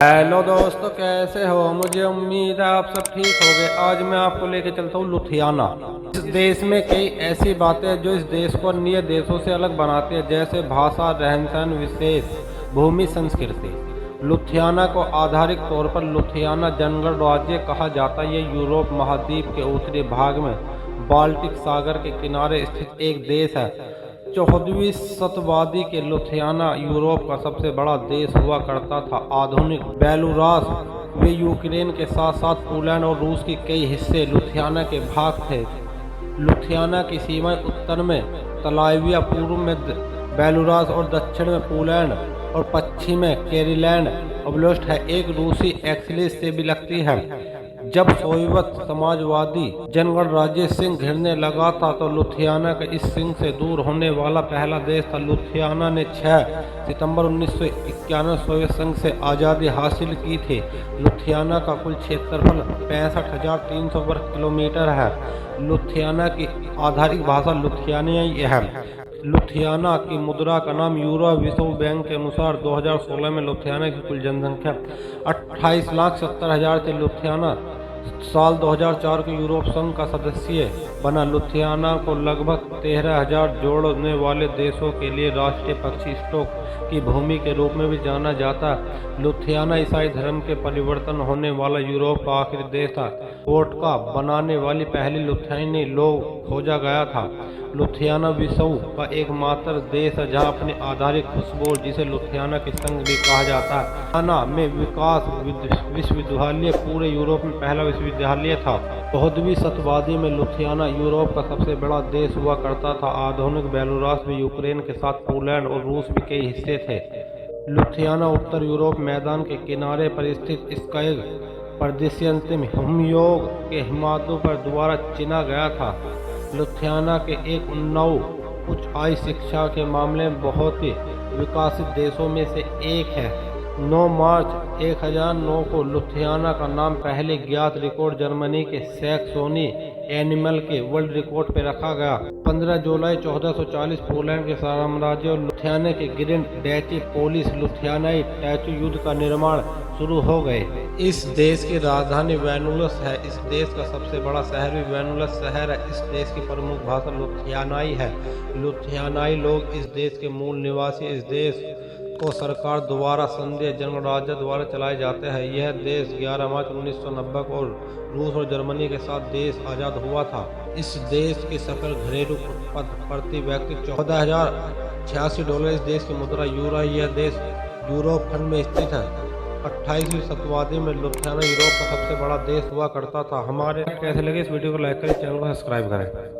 Hello दोस्तों, कैसे हो? मुझे उम्मीद है आप सब ठीक होंगे। आज मैं आपको लेके चलता हूँ लुधियाना। इस देश में कई ऐसी बातें हैं जो इस देश को अन्य देशों से अलग बनाती है, जैसे भाषा, रहन सहन, विशेष भूमि, संस्कृति। लुधियाना को आधारिक तौर पर लुधियाना जनगण राज्य कहा जाता है। ये यूरोप महाद्वीप के उत्तरी भाग में बाल्टिक सागर के किनारे स्थित एक देश है। 14वीं शताब्दी के लुधियाना यूरोप का सबसे बड़ा देश हुआ करता था। आधुनिक बेलारूस व यूक्रेन के साथ साथ पोलैंड और रूस के कई हिस्से लुधियाना के भाग थे। लुधियाना की सीमाएं उत्तर में तलाविया, पूर्व में बेलारूस और दक्षिण में पोलैंड और पश्चिम में कैरीलैंड ओब्लास्ट है। एक रूसी एक्सलिस से भी लगती है। जब सोवियत समाजवादी जनगण राज्य सिंह घिरने लगा था तो लुधियाना का इस सिंह से दूर होने वाला पहला देश था। लुधियाना ने 6 सितंबर 1991 सोवियत संघ से आज़ादी हासिल की थी। लुधियाना का कुल क्षेत्रफल 65,300 वर्ग किलोमीटर है। लुधियाना की आधारिक भाषा लुधियानी है। लुधियाना की मुद्रा का नाम यूरो। विश्व बैंक के अनुसार 2016 में लुधियाना की कुल जनसंख्या 28,70,000 थी। लुधियाना साल 2004 के यूरोप संघ का सदस्य बना। लुधियाना को लगभग 13,000 जोड़ने वाले देशों के लिए राष्ट्रीय पक्षी स्टॉक की भूमि के रूप में भी जाना जाता है। लुधियाना ईसाई धर्म के परिवर्तन होने वाला यूरोप का आखिरी देश था। वोडका बनाने वाली पहली लुधियानी लोग खोजा गया था। लुधियाना विश्व का एकमात्र देश है जहां अपनी आधारिक खुशबू, जिसे लुधियाना की संघ भी कहा जाता है। लुधियाना में विकास विश्वविद्यालय पूरे यूरोप में पहला विश्वविद्यालय था। 14वीं शताब्दी में लुधियाना यूरोप का सबसे बड़ा देश हुआ करता था। आधुनिक बेलारूस में यूक्रेन के साथ पोलैंड और रूस भी कई हिस्से थे। लुधियाना उत्तर यूरोप मैदान के किनारे पर स्थित स्काई प्रदेशांतिम हिमयोग के हिमालयों पर द्वारा चुना गया था। लुधियाना के एक उन्नत उच्च आय शिक्षा के मामले में बहुत ही विकसित देशों में से एक है। 9 मार्च 1009 को लुधियाना का नाम पहले ज्ञात रिकॉर्ड जर्मनी के सैक्सोनी एनिमल के वर्ल्ड रिकॉर्ड पर रखा गया। 15 जुलाई 1440 पोलैंड के साम्राज्य और लुधियाना के ग्रैंड डची पोलिश लुधियानाई टैचू युद्ध का निर्माण शुरू हो गए। इस देश की राजधानी वेनुलस है। इस देश का सबसे बड़ा शहर भी वेनुलस शहर है। इस देश की प्रमुख भाषा लुधियानाई है। लुधियानाई लोग इस देश के मूल निवासी। इस देश को सरकार द्वारा संघीय जनगण राज्य द्वारा चलाए जाते हैं। यह देश 11 मार्च 1990 को रूस और जर्मनी के साथ देश आज़ाद हुआ था। इस देश की सकल घरेलू उत्पादन प्रति व्यक्ति $14,086। इस देश की मुद्रा यूरो है। यह देश यूरोप खंड में स्थित है। 28वीं शताब्दी में लुधियाना यूरोप का सबसे बड़ा देश हुआ करता था। हमारे कैसे लगे इस वीडियो को लाइक करें, चैनल को सब्सक्राइब करें।